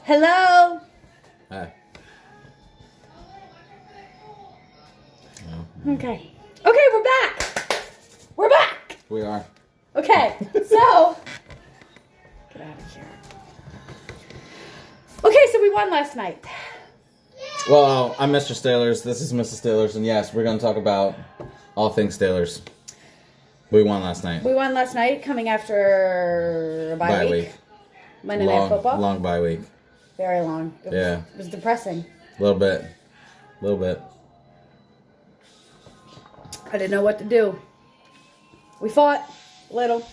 Hello? Hi. Okay. Okay, we're back. We're back. We are. Okay, so. Get out of here. Okay, so we won last night. Well, I'm Mr. Steelers. This is Mrs. Steelers. And yes, we're going to talk about all things Steelers. We won last night. We won last night, coming after a bye week. Monday Night Football. Long bye week. Very long. It was depressing. A little bit. I didn't know what to do. We fought a little.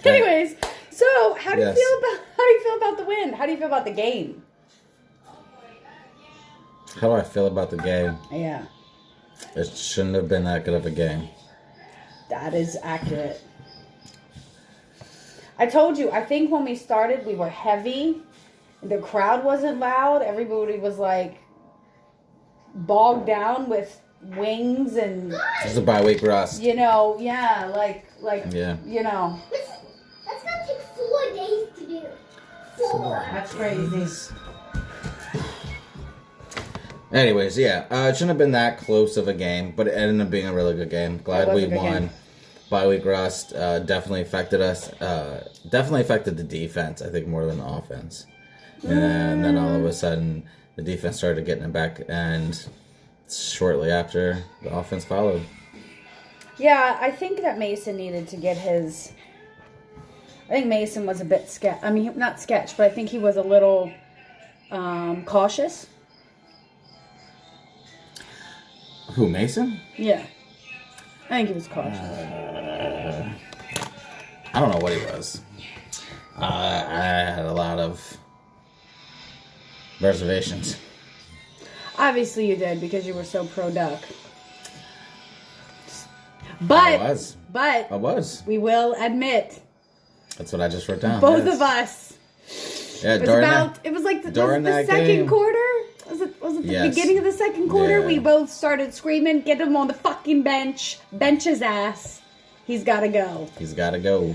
Anyways, so how do you feel about the win? How do you feel about the game? How do I feel about the game? Yeah. It shouldn't have been that good of a game. That is accurate. I told you, I think when we started, we were heavy. The crowd wasn't loud. Everybody was like bogged down with wings and. It's a bye week rust. You know, yeah, yeah. You know. That's gonna take 4 days to do. 4. That's crazy. Anyways, yeah, it shouldn't have been that close of a game, but it ended up being a really good game. Glad we won. Game. Bye week rust definitely affected us. Definitely affected the defense, I think, more than the offense. And then all of a sudden, the defense started getting it back, and shortly after, the offense followed. Yeah, I think that Mason needed to get his. I think Mason was a bit not sketch, but I think he was a little cautious. Who, Mason? Yeah. I think he was cautious. I don't know what he was. I had a lot of reservations. Obviously you did, because you were so pro-Duck. But I was. We will admit. That's what I just wrote down. Both of us. Yeah, It was like the second quarter. Was it the beginning of the second quarter? Yeah. We both started screaming, "Get him on the fucking bench! Bench his ass! He's got to go! He's got to go!"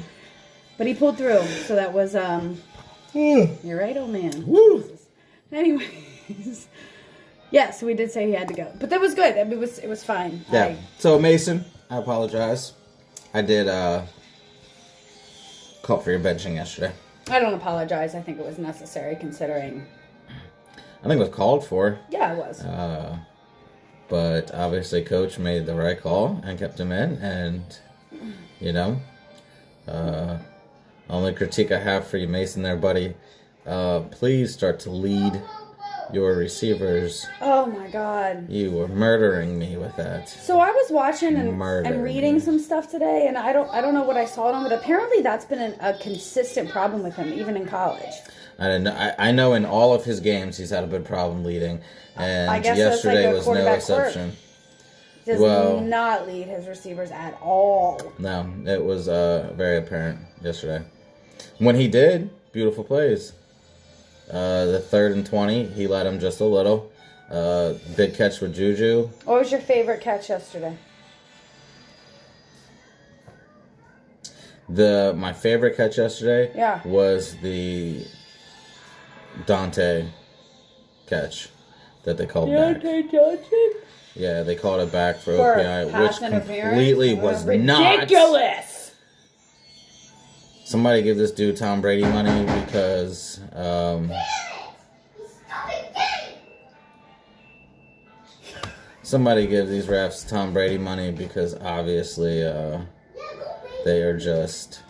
But he pulled through, so that was You're right, old man. Woo. Anyways, yes, we did say he had to go, but that was good. I mean, it was fine. Yeah. So Mason, I apologize. I did call for your benching yesterday. I don't apologize. I think it was necessary, considering. I think it was called for. Yeah, it was. But obviously, Coach made the right call and kept him in. And, only critique I have for you, Mason, there, buddy. Please start to lead your receivers. Oh, my God. You were murdering me with that. So I was watching and reading some stuff today, and I don't know what I saw on him, but apparently that's been a consistent problem with him, even in college. I know in all of his games he's had a big problem leading, and I guess yesterday that's like was no exception. He does not lead his receivers at all. No, it was very apparent yesterday. When he did, beautiful plays. The 3rd and 20, he led him just a little. Big catch with Juju. What was your favorite catch yesterday? My favorite catch yesterday was the Dante catch that they called back. Johnson? Yeah, they called it back for OPI, which completely was ridiculous. Somebody give this dude Tom Brady money, because somebody give these refs Tom Brady money, because obviously they are just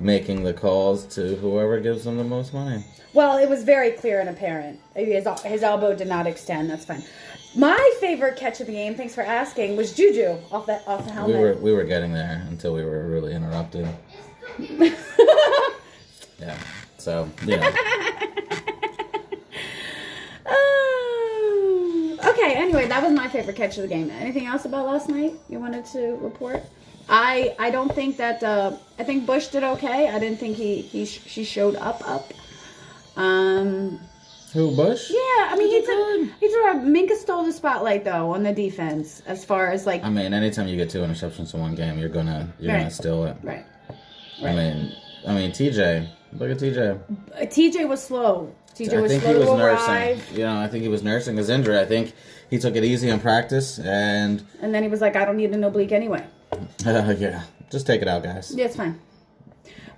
making the calls to whoever gives them the most money. Well, it was very clear and apparent. His elbow did not extend. That's fine. My favorite catch of the game, thanks for asking, was Juju off the helmet. We were getting there until we were really interrupted. Yeah. So, Okay, anyway, that was my favorite catch of the game. Anything else about last night you wanted to report? I don't think that I think Bush did okay. I didn't think she showed up. Who, Bush? Yeah, I mean, he threw Minka stole the spotlight though on the defense as far as like. I mean, anytime you get 2 interceptions in one game, you're gonna steal it. Right. I mean, TJ. Look at TJ. TJ was slow. TJ was I think slow he was to nursing. arrive. You know, I think he was nursing his injury. I think he took it easy in practice, and then he was like, I don't need an oblique anyway. yeah, just take it out, guys. Yeah, it's fine.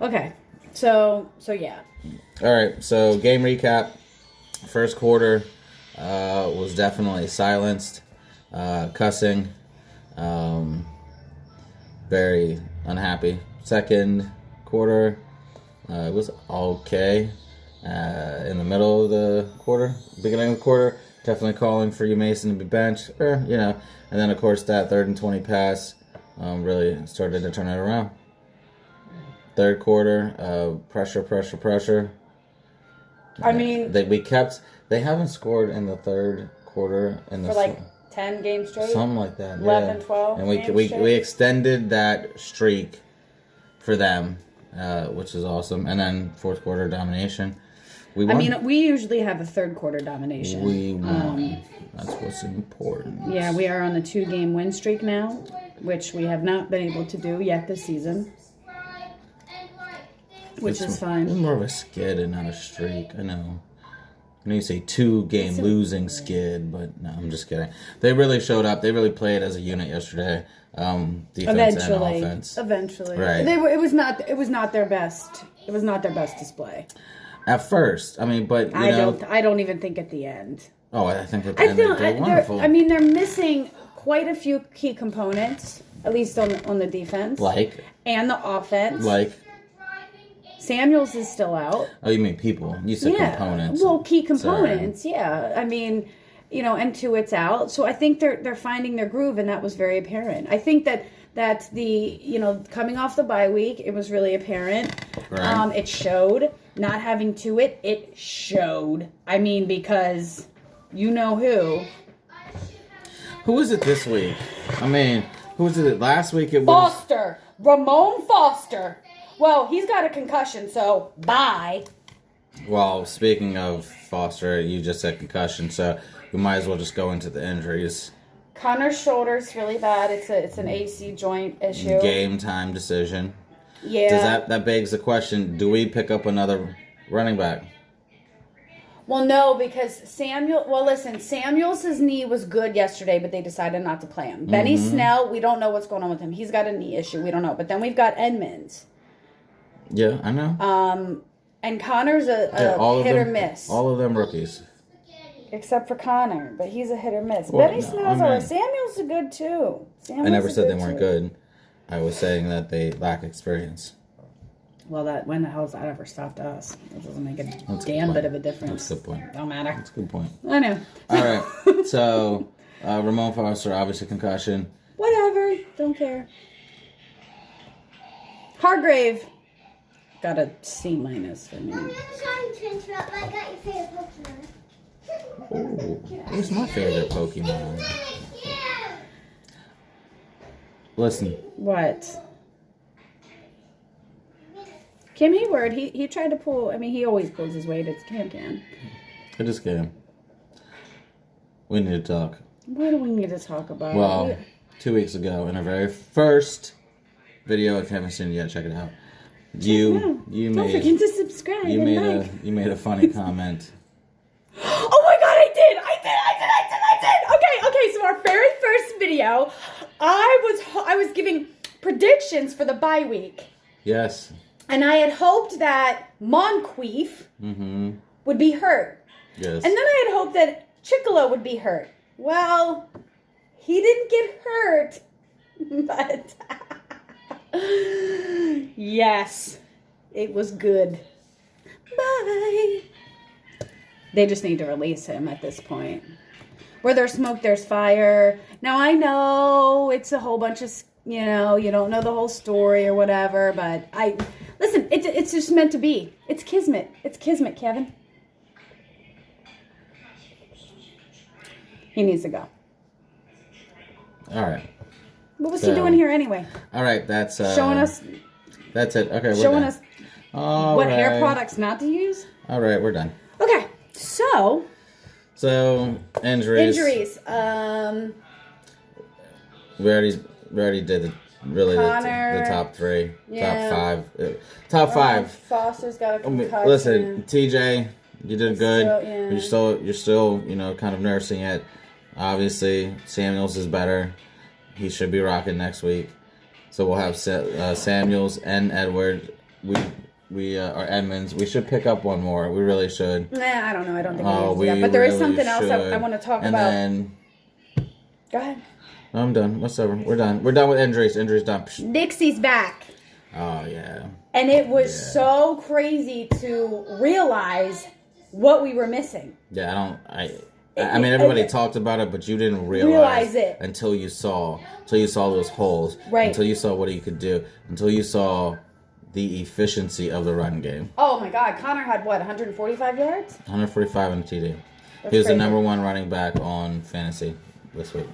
Okay, so yeah. All right, so game recap. First quarter was definitely silenced, cussing, very unhappy. Second quarter, it was okay. In the middle of the quarter, beginning of the quarter, definitely calling for you Mason to be benched, and then of course that 3rd and 20 pass really started to turn it around. Third quarter, pressure. I mean, they haven't scored in the third quarter for like 10 games straight, something like that, 11, 12, and games we straight. extended that streak for them, which is awesome. And then fourth quarter domination. We won. I mean, we usually have a third quarter domination. We won. That's what's important. Yeah, we are on the 2-game win streak now, which we have not been able to do yet this season, which is fine. It's more of a skid and not a streak. I know. I know you say 2-game losing skid, but no, I'm just kidding. They really showed up. They really played as a unit yesterday. Defense and offense. Eventually, right? It was not their best. It was not their best display. At first, I mean, but I don't even think at the end. Oh, I think at the end they did wonderful. I mean, they're missing quite a few key components, at least on the defense, and the offense. Samuels is still out. Oh, you mean people? You said components. Well, key components. Sorry. Yeah, I mean, and Tuitt's out, so I think they're finding their groove, and that was very apparent. I think that the coming off the bye week, it was really apparent. Right. It showed. Not having Tuitt, it showed. I mean, because you know who. Who was it this week? I mean, who was it last week? It was Foster. Ramon Foster. Well, he's got a concussion, so bye. Well, speaking of Foster, you just said concussion, so we might as well just go into the injuries. Connor's shoulder's really bad. It's an AC joint issue. Game time decision. Yeah. Does that begs the question, do we pick up another running back? Well, no, because Samuels' knee was good yesterday, but they decided not to play him. Benny Snell, we don't know what's going on with him. He's got a knee issue. We don't know. But then we've got Edmonds. Yeah, I know. And Connor's a hit or miss. All of them rookies. Except for Connor, but he's a hit or miss. Well, Benny Snell's all right. Samuels is good, too. I never said they weren't good. I was saying that they lack experience. Well, when the hell has that ever stopped us? It doesn't make a damn bit of a difference. That's a good point. Don't matter. That's a good point. I know. All right. So, Ramon Foster, obviously concussion. Whatever. Don't care. Hargrave got a C- for me. I'm trying to interrupt, but I got your favorite Pokemon. Oh, who's my favorite Pokemon? Listen. What? Kim Hayward, he tried to pull, I mean, he always pulls his weight. It's Cam. It is Cam. We need to talk. What do we need to talk about? Well, 2 weeks ago, in our very first video, if you haven't seen it yet, check it out. You Don't forget to subscribe. You made a funny comment. Oh my god, I did! Okay, so our very first video, I was giving predictions for the bye week. Yes. And I had hoped that Moncrief would be hurt. Yes. And then I had hoped that Chicolo would be hurt. Well, he didn't get hurt. But yes, it was good. Bye. They just need to release him at this point. Where there's smoke, there's fire. Now, I know it's a whole bunch of, you don't know the whole story or whatever, but listen, it's just meant to be. It's kismet. It's kismet, Kevin. He needs to go. All right. What was he doing here anyway? All right, that's... showing us... That's it. Okay, we're showing done. us what hair products not to use? All right, we're done. Okay, so... injuries. Injuries. We already did really Connor, the top three, yeah. top five, top five. Foster's got a concussion. Listen, TJ, you did good. Still, You're still, kind of nursing it. Obviously, Samuels is better. He should be rocking next week. So we'll have Samuels and Edward. We are Edmonds. We should pick up one more. We really should. Nah, I don't know. I don't think we need to do that. But there is something else I want to talk about. Then, go ahead. No, I'm done. Whatever. We're done. We're done with injuries. Injuries done. Dixie's back. Oh, yeah. And it was so crazy to realize what we were missing. Yeah, I mean, everybody talked about it, but you didn't realize it until you saw those holes. Right. Until you saw what he could do. Until you saw the efficiency of the run game. Oh my God, Connor had what, 145 yards? 145 in the TD. That's he was crazy. the number one running back on fantasy this week.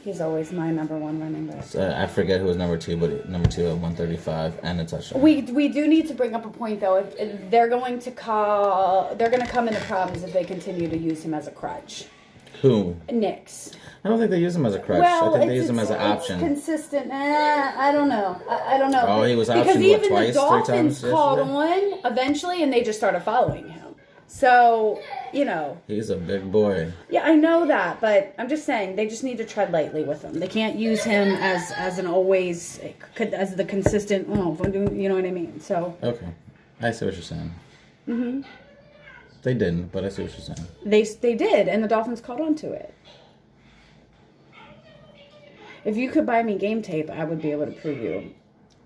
He's always my number one running back. So I forget who was number two, but number two at 135 and a touchdown. We do need to bring up a point though. If they're going to come into problems if they continue to use him as a crutch. Who? Knicks. I don't think they use him as a crutch. I think they use him as an option. Consistent. I don't know. I don't know. Oh, he was because optioned, even twice, the 3 times Dolphins called yesterday? on eventually, and they just started following him. So he's a big boy. Yeah, I know that, but I'm just saying they just need to tread lightly with him. They can't use him as an always as the consistent. You know what I mean? So okay, I see what you're saying. Mm-hmm. They didn't, but I see what you're saying. They did, and the Dolphins caught on to it. If you could buy me game tape, I would be able to prove you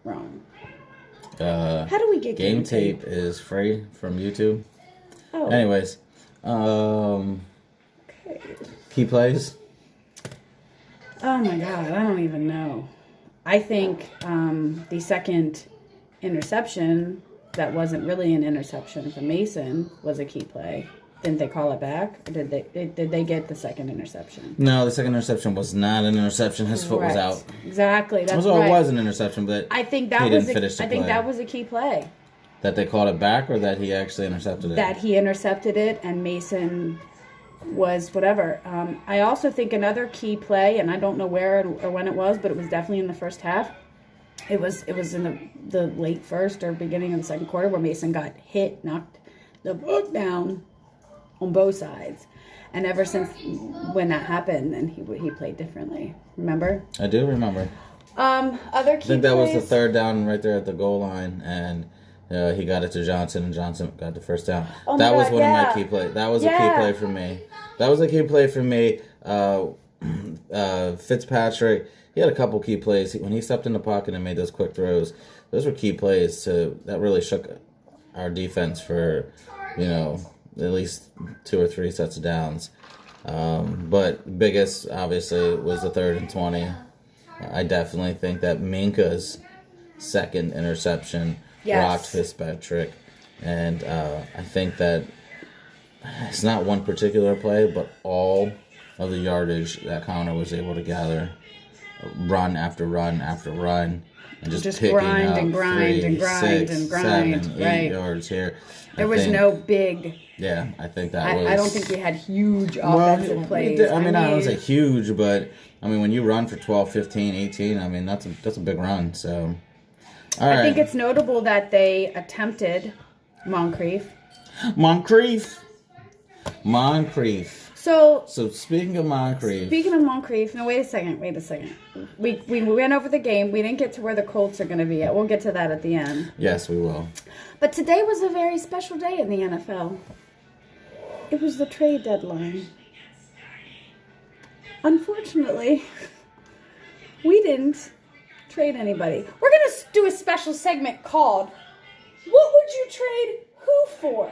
wrong. How do we get game tape? Is free from YouTube. Oh. Anyways, Okay. Key plays. Oh my God, I don't even know. I think the second interception that wasn't really an interception for Mason was a key play. Didn't they call it back? Or did they get the second interception? No, the second interception was not an interception. His foot was out. Exactly. That's right. It right. was an interception, but I think that was a key play. That they called it back, or that he actually intercepted it? That he intercepted it, and Mason was whatever. I also think another key play, and I don't know where or when it was, but it was definitely in the first half. It was in the late first or beginning of the second quarter where Mason got hit, knocked the book down on both sides. And ever since when that happened, then he played differently. Remember? I do remember. Other key I think that was the plays? third down right there at the goal line, and he got it to Johnson, and Johnson got the first down. Oh that was God, one yeah. of my key plays. That was a key play for me. That was a key play for me. Fitzpatrick, he had a couple key plays. When he stepped in the pocket and made those quick throws, those were key plays that really shook our defense for, at least 2 or 3 sets of downs. But biggest, obviously, was the 3rd and 20. I definitely think that Minka's second interception rocked Fitzpatrick. And I think that it's not one particular play, but all of the yardage that Connor was able to gather, run after run after run, and just picking grind up and grind 3, and grind 6, and grind, 7, 8 right. yards here. There was no big. Yeah, I think that was. I don't think we had huge offensive plays. I don't say huge, but when you run for 12, 15, 18, that's a big run. So, all right. I think it's notable that they attempted Moncrief. So speaking of Moncrief. No, wait a second. We went over the game. We didn't get to where the Colts are going to be at. We'll get to that at the end. Yes, we will. But today was a very special day in the NFL. It was the trade deadline. Unfortunately, we didn't trade anybody. We're going to do a special segment called "What Would You Trade Who For?"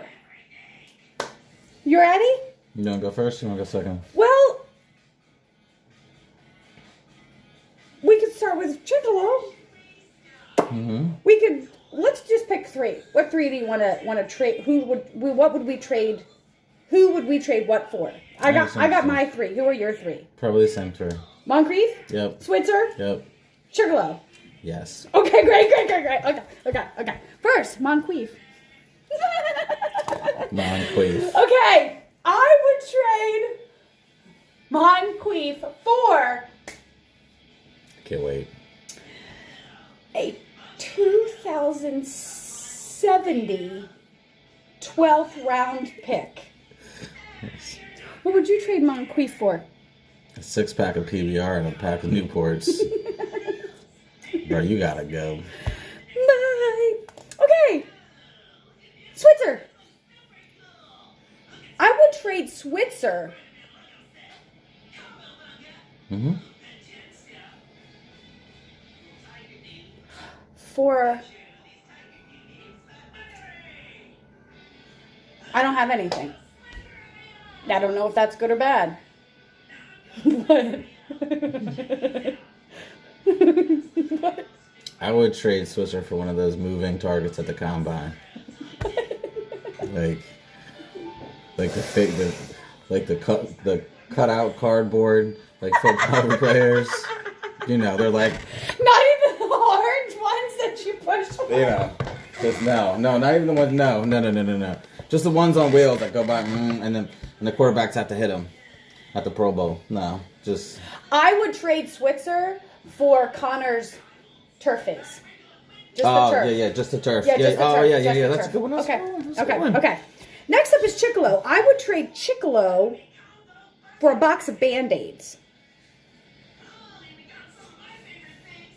You ready? You want to go first? You want to go second? Well, we could start with Chicolo. Mm-hmm. Let's just pick 3. What 3 do you want to trade? What would we trade? Who would we trade what for? I got my 3. Who are your 3? Probably the same 3. Moncrief? Yep. Switzer? Yep. Chicolo? Yes. Okay, great. Okay. First, Moncrief. Moncrief. Okay, I would trade Moncrief for... Can't wait. a 2070 12th round pick. Yes. What would you trade Moncrief for? A 6-pack of PBR and a pack of Newports. Bro, you gotta go. Bye. Okay. Switzer. I would trade Switzer. Mm-hmm. For. I don't have anything. I don't know if that's good or bad. What? What? I would trade Switzer for one of those moving targets at the combine. like the fake, the cutout cardboard, like football players. You know, they're like, Not even the orange ones that you push. you know, just no, not even the ones. No. Just the ones on wheels that go by, and the quarterbacks have to hit them at the Pro Bowl. No, just. I would trade Switzer for Connor's turf face. Just the turf. Yeah, just the turf. Yeah, just the turf. Yeah. Just the That's a turf. good one. Okay. Next up is Chicolo. I would trade Chicolo for a box of Band-Aids.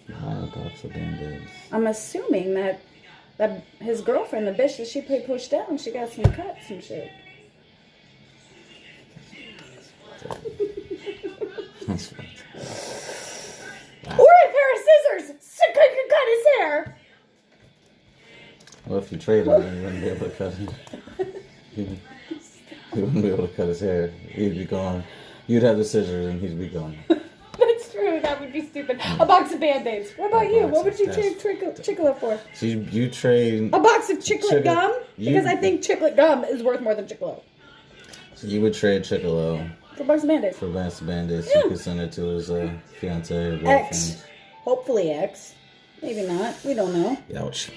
A box of Band-Aids. I'm assuming that his girlfriend, the bitch that she played push down, she got some cuts and shit. That's funny. Or a pair of scissors so he could cut his hair. Well, if you trade him, then you wouldn't be able to cut him. He wouldn't be able to cut his hair. He'd be gone. You'd have the scissors and he'd be gone. That's true. That would be stupid. A box of Band-Aids. What about you? What would you trade Chicolo for? So you trade... A box of Chiclet gum? Because I think Chiclet gum is worth more than Chicolo. So you would trade Chicolo For a box of Band-Aids. for a box of Band-Aids. So you could send it to his fiance or girlfriend. X. Hopefully X. Maybe not. We don't know. Ouch.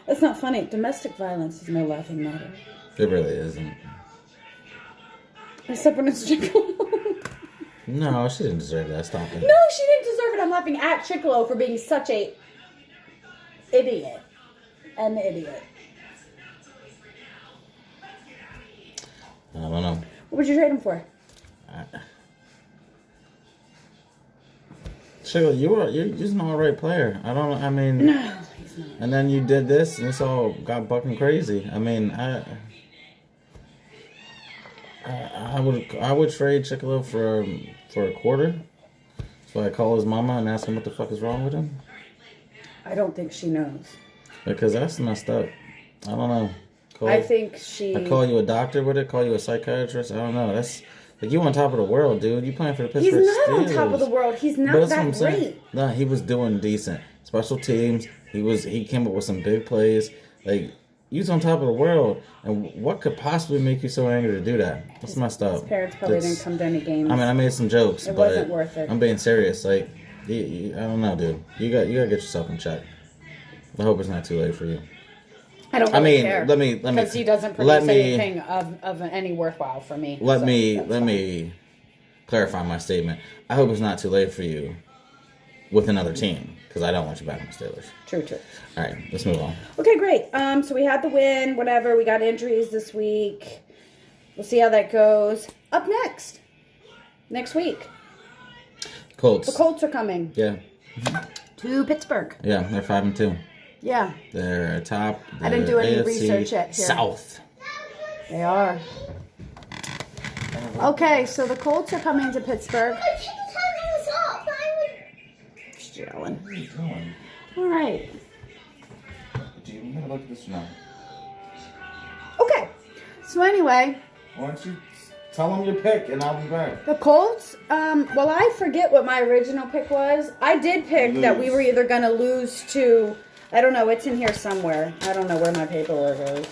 That's not funny. Domestic violence is no laughing matter. It really isn't. Except when it's Chicolo. No, she didn't deserve that. Stop it. No, she didn't deserve it. I'm laughing at Chicolo for being such a idiot. An idiot. I don't know. What would you trade him for? Sugar, you're just an alright player. No, he's not. And then you did this, and this all got fucking crazy. I mean, I would trade Chicolo for a quarter. So I call his mama and ask him what the fuck is wrong with him. I don't think she knows. Because that's messed up. I don't know. I think she... I call you a doctor with it. Call you a psychiatrist. I don't know. That's like you on top of the world, dude. You playing for the Pittsburgh He's not Steelers. on top of the world. He's not But that's that what I'm saying. great. No, he was doing decent. Special teams. He came up with some big plays. Like you was on top of the world. And what could possibly make you so angry to do that? That's messed up. His parents probably didn't come to any games. I mean, I made some jokes, It but wasn't worth it. I'm being serious. Like, I don't know, dude. You gotta get yourself in check. I hope it's not too late for you. I don't really care. Let me because he doesn't produce anything of any worthwhile for me. Let me clarify my statement. I hope it's not too late for you with another team because I don't want you back in the Steelers. True. All right, let's move on. Okay, great. So we had the win. Whatever. We got injuries this week. We'll see how that goes. Up next week, Colts. the Colts are coming Yeah, to Pittsburgh. yeah, they're 5-2. Yeah, They're top. I didn't do any AFC research yet here. South. they are. Okay, so the Colts are coming to Pittsburgh. I think it's having us up. Just yelling. What are you doing? All right. Do you want to look at this now? Okay. So anyway, Why don't you tell them your pick and I'll be back. the Colts, well, I forget what my original pick was. I did pick that we were either going to lose to, I don't know, it's in here somewhere. I don't know where my paperwork is.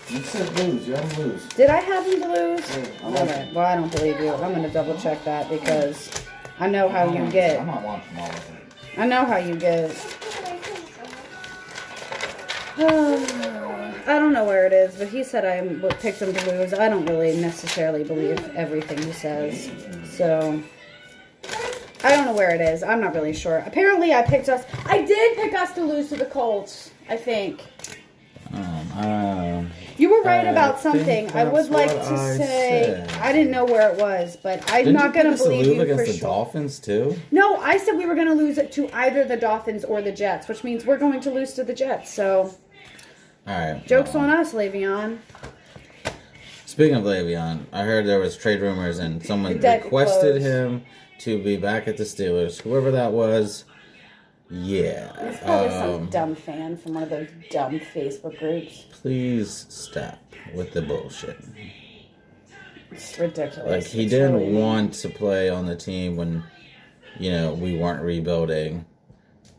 You said lose. You haven't lose. Did I have them to lose? Yeah, All right. Well, I don't believe you. I'm going to double check that because I know how you I'm get. not watching all of it. I know how you get. I don't know where it is, but he said I picked him to lose. I don't really necessarily believe everything he says. So, I don't know where it is. I'm not really sure. Apparently, I did pick us to lose to the Colts, I think. You were right about something. I would like to say, I didn't know where it was, but I'm not going to believe you against for the sure. Dolphins too? No, I said we were going to lose it to either the Dolphins or the Jets, which means we're going to lose to the Jets. So, all right. Joke's on us, Le'Veon. Speaking of Le'Veon, I heard there was trade rumors and someone That requested closed. him to be back at the Steelers. Whoever that was, yeah. It's probably some dumb fan from one of those dumb Facebook groups. Please stop with the bullshit. It's ridiculous. Like, he It's didn't really- want to play on the team when, we weren't rebuilding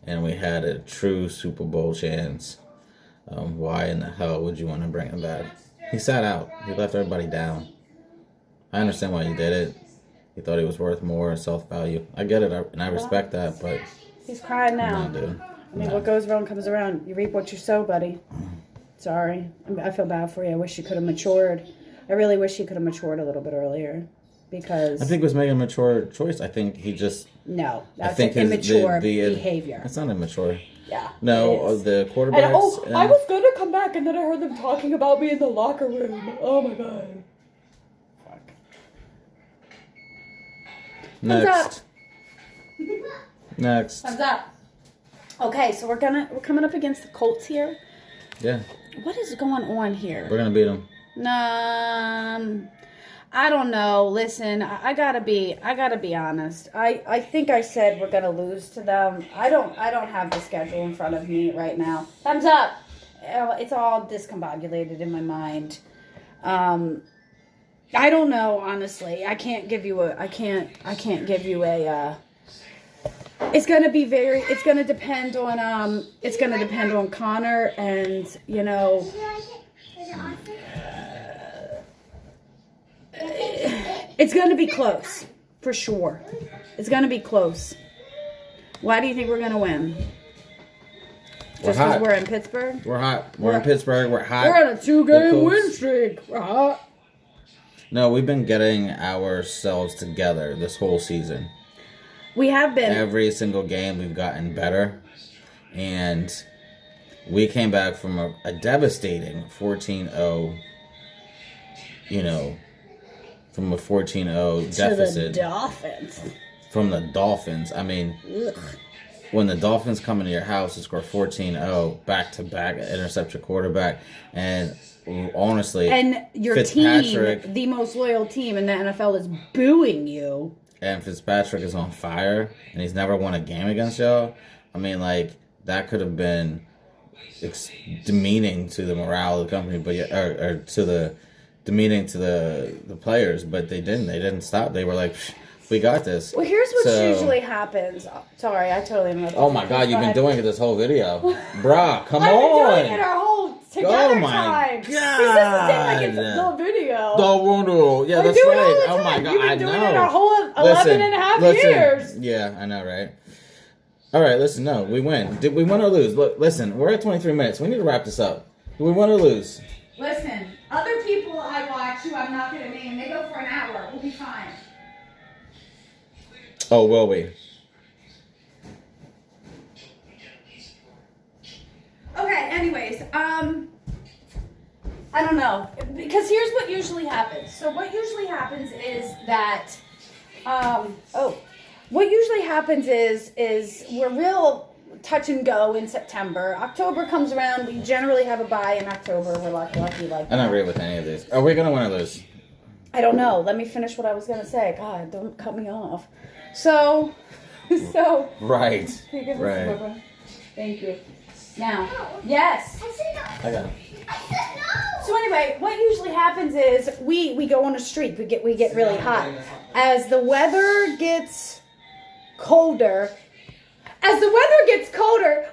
and we had a true Super Bowl chance. Why in the hell would you want to bring him back? He sat out. He left everybody down. I understand why he did it. He thought he was worth more self-value. I get it, and I respect that, but... He's crying now. No, dude. I mean, what goes around comes around. You reap what you sow, buddy. Sorry. I feel bad for you. I wish you could have matured. I really wish he could have matured a little bit earlier. Because... I think he was making a mature choice. I think he just... No. I That's think immature behavior. It's not immature. Yeah. No, it is. the quarterbacks... And, I was going to come back, and then I heard them talking about me in the locker room. Oh, my God. Fuck. Next. Next. Thumbs up. Okay, so we're coming up against the Colts here. Yeah. What is going on here? We're going to beat them. I don't know. Listen, I gotta be honest. I think I said we're gonna lose to them. I don't have the schedule in front of me right now. Thumbs up. It's all discombobulated in my mind. I don't know, honestly. I can't give you a. It's gonna depend on Connor and it's going to be close, for sure. It's going to be close. Why do you think we're going to win? Just because we're in Pittsburgh? We're hot. We're in Pittsburgh. We're hot. We're on a 2-game win streak. We're hot. No, we've been getting ourselves together this whole season. We have been. Every single game we've gotten better. And we came back from a devastating 14-0, from a 14-0 deficit. To the Dolphins. From the Dolphins. I mean, when the Dolphins come into your house and score 14-0, back-to-back, intercept your quarterback, and honestly... And your team, the most loyal team in the NFL, is booing you. And Fitzpatrick is on fire, and he's never won a game against y'all. I mean, that could have been demeaning to the morale of the company, but or to the... demeaning to the players, but they didn't. They didn't stop. They were like, we got this. Well, here's what usually happens. Sorry, I totally interrupted. Oh my God, you've been doing it this whole video. Bruh, come on. I've been doing it our whole together Oh my time. God. This doesn't seem like it's a video. The wonderful. Yeah, that's do it right. all the time. Oh my God, You've been I doing know. it our whole 11 and a half years. Yeah, I know, right? All right, listen, no, we win. Did we win or lose? Look, listen, we're at 23 minutes. We need to wrap this up. Did we win or lose? Listen, other people I watch who I'm not going to name, they go for an hour. We'll be fine. Oh, will we? Okay, anyways, I don't know. Because here's what usually happens. So what usually happens is that, what usually happens is we're real touch and go in September. October comes around. We generally have a bye in October. We're lucky like I that. don't agree with any of these. Are we going to win or lose? I don't know. Let me finish what I was going to say. God, don't cut me off. So. Right. Can you give Right. this over? Thank you. Now, yes. I got it. So anyway, what usually happens is we go on a streak. We get really hot. As the weather gets colder,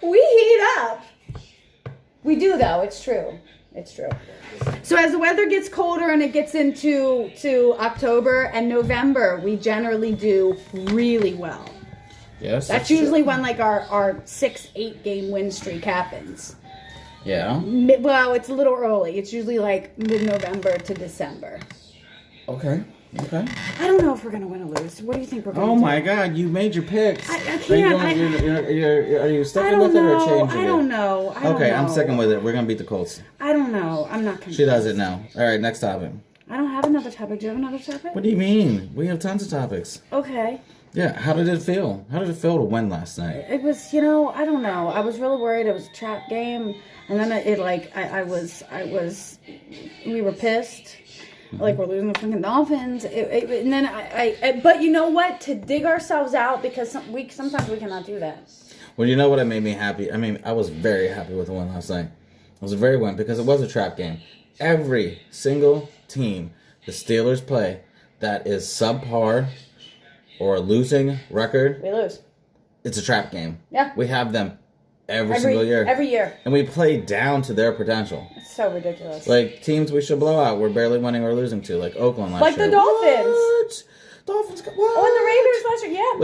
we heat up. We do though. It's true. So as the weather gets colder and it gets into October and November, we generally do really well. Yes. That's usually when our 6-8 game win streak happens. Yeah. Well, it's a little early. It's usually like mid-November to December. Okay. Okay. I don't know if we're gonna win or lose. What do you think we're gonna do? Oh my God! You made your picks. I can't. Are you I sticking don't with it or know. changing it? I don't know. I don't Okay, know. I'm sticking with it. We're gonna beat the Colts. I don't know. I'm not convinced. She does it now. All right, next topic. I don't have another topic. Do you have another topic? What do you mean? We have tons of topics. Okay. Yeah. How did it feel? How did it feel to win last night? It was, I don't know. I was really worried. It was a trap game, and then we were pissed. Like we're losing the freaking Dolphins. And then but you know what? To dig ourselves out because sometimes we cannot do that. Well, you know what made me happy? I mean, I was very happy with the win last night. It was a very win because it was a trap game. Every single team the Steelers play that is subpar or a losing record, We lose. it's a trap game. Yeah. We have them every single year. Every year. And we play down to their potential. It's so ridiculous. Like, teams we should blow out, we're barely winning or losing to. Like Oakland last Like year. the Dolphins. What? Dolphins, what? Oh, and the Raiders last year, yeah.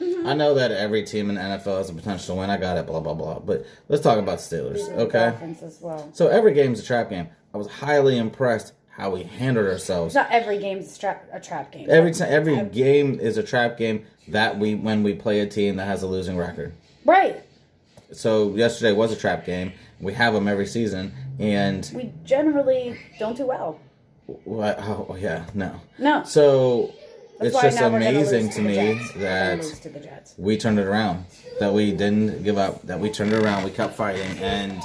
Listen, I know that every team in the NFL has a potential to win. I got it, blah, blah, blah. But let's talk about the Steelers, okay? Dolphins as well. So every game's a trap game. I was highly impressed how we handled ourselves. It's not every game's a trap game. Every game is a trap game when we play a team that has a losing record. Right. So yesterday was a trap game. We have them every season, and We generally don't do well. what? Oh yeah, no. No. So That's it's why just now we're gonna amazing lose to the me Jets. We're gonna that lose to the Jets. we turned it around. That we didn't give up. That we turned it around. We kept fighting, and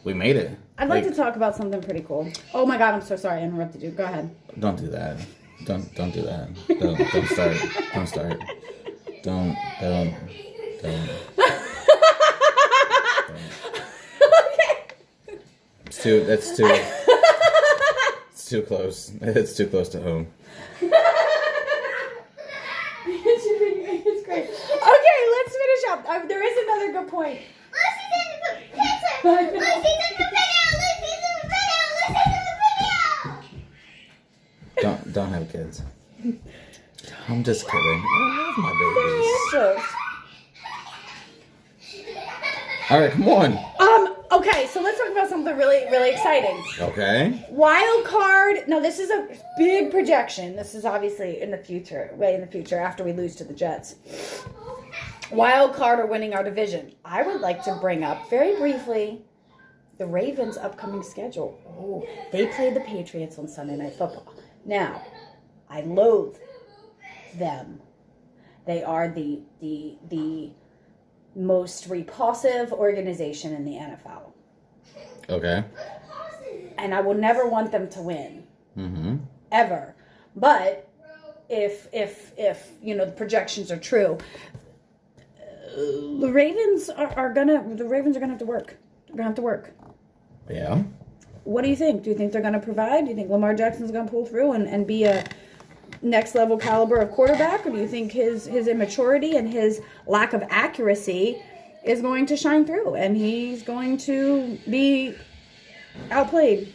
we made it. I'd like to talk about something pretty cool. Oh my God, I'm so sorry I interrupted you. Go ahead. Don't do that. Don't do that. Don't start. Don't start. Don't. Okay. It's too close. It's too close to home. It's great. Okay, let's finish up. There is another good point. Don't have kids. I'm just kidding. I love my babies. All right, come on. Okay, so let's talk about something really, really exciting. Okay. Wild card. Now, this is a big projection. This is obviously in the future, way in the future, after we lose to the Jets. Wild card or winning our division. I would like to bring up very briefly the Ravens' upcoming schedule. Oh, they play the Patriots on Sunday Night Football. Now, I loathe them. They are the most repulsive organization in the NFL. Okay. And I will never want them to win. Mm-hmm. Ever. But if the projections are true, the Ravens are gonna have to work. They're gonna have to work. Yeah. What do you think? Do you think they're gonna provide? Do you think Lamar Jackson's gonna pull through and be a next level caliber of quarterback, or do you think his immaturity and his lack of accuracy is going to shine through and he's going to be outplayed?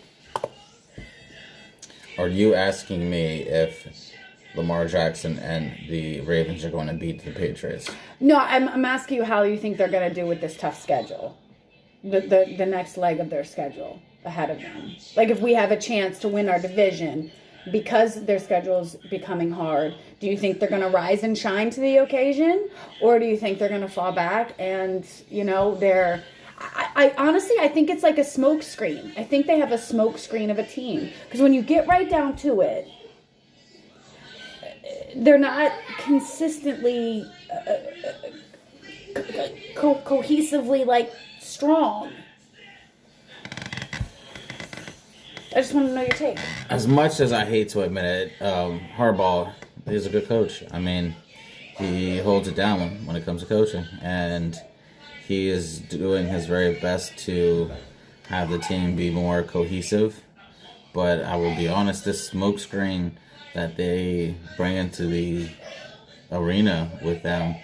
Are you asking me if Lamar Jackson and the Ravens are going to beat the Patriots? No, I'm asking you how you think they're going to do with this tough schedule, the next leg of their schedule ahead of them. Like if we have a chance to win our division because their schedule's becoming hard, do you think they're going to rise and shine to the occasion, or do you think they're going to fall back and they're? I honestly, I think it's like a smoke screen. I think they have a smoke screen of a team. Because when you get right down to it, they're not consistently cohesively, like, strong. I just want to know your take. As much as I hate to admit it, Harbaugh is a good coach. I mean, he holds it down when it comes to coaching. And he is doing his very best to have the team be more cohesive. But I will be honest, this smokescreen that they bring into the arena with them,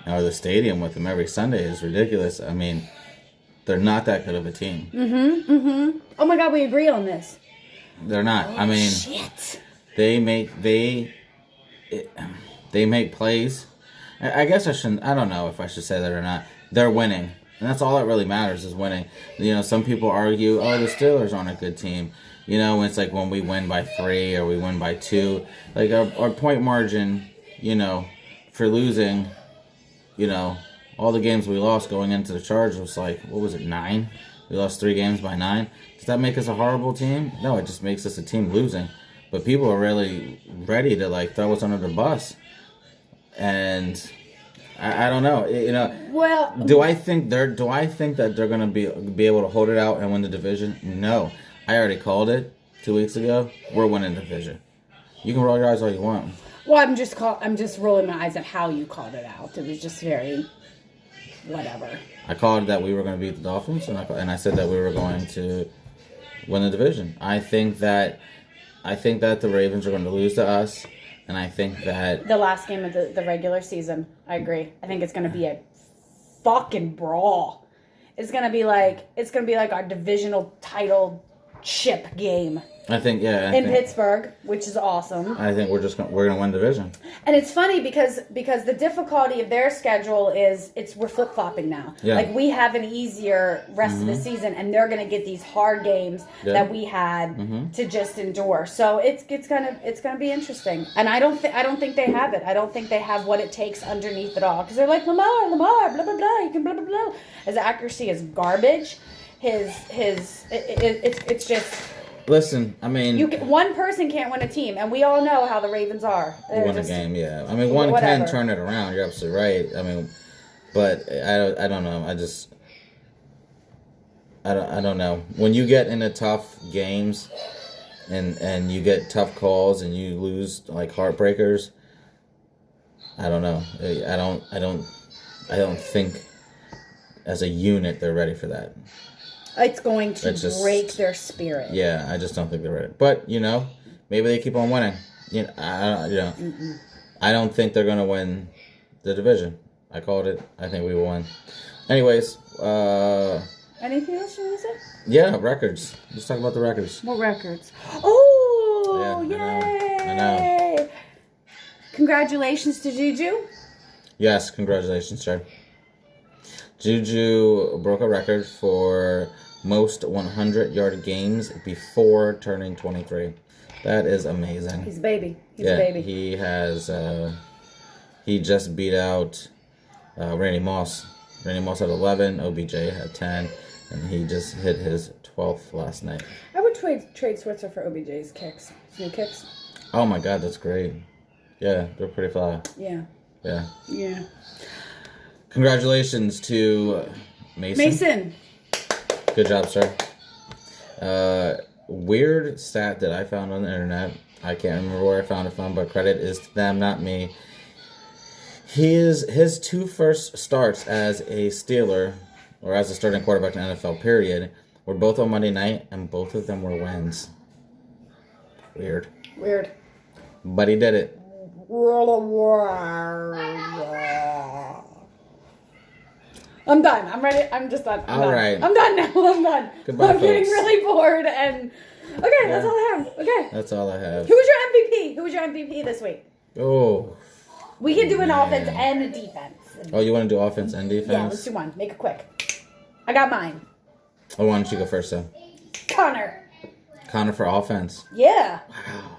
or the stadium with them every Sunday, is ridiculous. I mean, they're not that good of a team. Oh my God, we agree on this. They're not. I mean, Shit. they make plays. I guess I shouldn't. I don't know if I should say that or not. They're winning, and that's all that really matters is winning. Some people argue, "Oh, the Steelers aren't a good team," You know, it's like when we win by 3 or we win by 2. Like our point margin, you know, for losing, you know, all the games we lost going into the Chargers was like, what was it, 9? We lost 3 games by 9. Does that make us a horrible team? No, it just makes us a team losing. But people are really ready to like throw us under the bus. And I don't know, you know. Well, do I think that they're gonna be able to hold it out and win the division? No, I already called it 2 weeks ago. We're winning the division. You can roll your eyes all you want. well, I'm just rolling my eyes at how you called it out. It was just very whatever. I called that we were going to beat the Dolphins, and I said that we were going to win the division. I think that the Ravens are going to lose to us, and I think that The last game of the regular season, I agree. I think it's going to be a fucking brawl. It's going to be like our divisional title chip game. I think in Pittsburgh, which is awesome. I think we're gonna win the division. And it's funny because the difficulty of their schedule is we're flip flopping now. Yeah. Like we have an easier rest of the season, and they're gonna get these hard games that we had to just endure. So it's gonna be interesting. And I don't think they have it. I don't think they have what it takes underneath it all, because they're like Lamar, blah blah blah. You can blah blah blah. His accuracy is garbage. It's just. Listen, I mean, one person can't win a team, and we all know how the Ravens are. Win a game, yeah. I mean, one can turn it around. You're absolutely right. I mean, but I don't know. I don't know. When you get into tough games, and you get tough calls, and you lose like heartbreakers, I don't know. I don't think as a unit they're ready for that. It's going to break their spirit. Yeah, I just don't think they're ready. But, you know, maybe they keep on winning. You know, I don't think they're going to win the division. I called it. I think we will win. Anyways. Anything else you want to say? Yeah, records. Let's talk about the records. What records? Oh, yeah, yay. I know. Congratulations to Juju. Yes, congratulations, sir. Juju broke a record for most 100-yard games before turning 23. That is amazing. He's a baby. He's a baby. He has. He just beat out Randy Moss. Randy Moss had 11. OBJ had 10, and he just hit his 12th last night. I would trade Switzer for OBJ's kicks. His new kicks. Oh my God, that's great. Yeah, they're pretty fly. Yeah. Yeah. Yeah. Congratulations to Mason. Good job, sir. Weird stat that I found on the internet. I can't remember where I found it from, but credit is to them, not me. His 2 first starts as a Steeler, or as a starting quarterback in the NFL, period, were both on Monday night, and both of them were wins. Weird. But he did it. I'm done. I'm ready. I'm just done. All right. I'm done now. I'm done. Goodbye, I'm getting folks. really bored and... Okay, that's all I have. Okay. That's all I have. Who was your MVP this week? Oh. We can do an offense and a defense. Oh, you want to do offense and defense? Yeah, let's do one. Make it quick. I got mine. Oh, why don't you go first, then? Connor For offense. Yeah. Wow.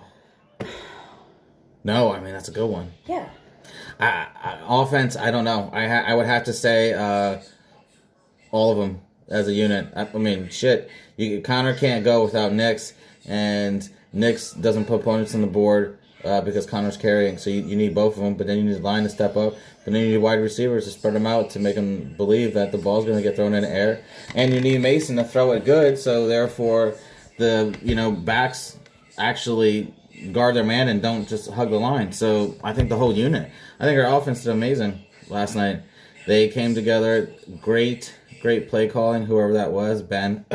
No, I mean, that's a good one. Yeah. Offense, I don't know. I would have to say all of them as a unit. I mean, shit. Connor can't go without Nix, and Nix doesn't put opponents on the board because Connor's carrying. So you need both of them, but then you need the line to step up. But then you need wide receivers to spread them out to make them believe that the ball's going to get thrown in the air. And you need Mason to throw it good, so therefore the backs actually guard their man and don't just hug the line. So I think the whole unit. I think our offense did amazing last night. They came together. Great play calling, whoever that was. Ben,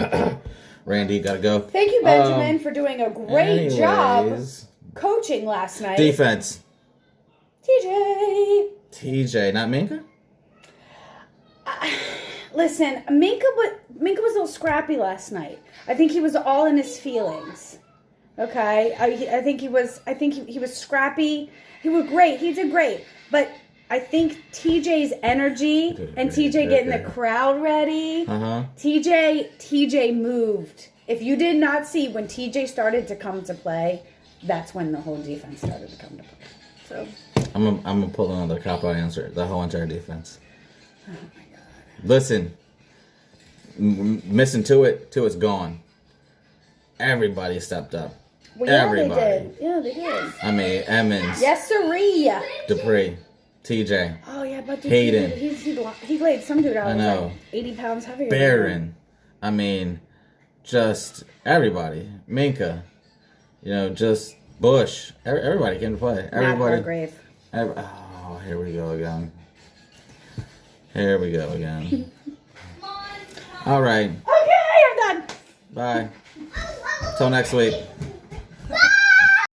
Randy, gotta go. Thank you, Benjamin, for doing a great job coaching last night. Defense. TJ, not Minka? Listen, Minka was a little scrappy last night. I think he was all in his feelings. Okay, I think he was scrappy. He was great. He did great. But I think TJ's energy and TJ getting the crowd ready. TJ moved If you did not see when TJ started to come to play, that's when the whole defense started to come to play. So I'm gonna pull another cop-out answer. The whole entire defense. oh my god. Listen, missing Tuitt's gone. Everybody stepped up. Well, yeah, Everybody. they did. Yeah, they did. I mean, Emmons, Yes, sirree. Dupree, TJ, Oh yeah, but dude, Hayden. he laid some dude out. I know. Like 80 pounds heavier. than him. Barron. I mean, just everybody. Minka. You know, just Bush. Everybody came to play. Matt Everybody. Hargrave. Oh, here we go again. Here we go again. All right. Okay, I'm done. Bye. Till next week.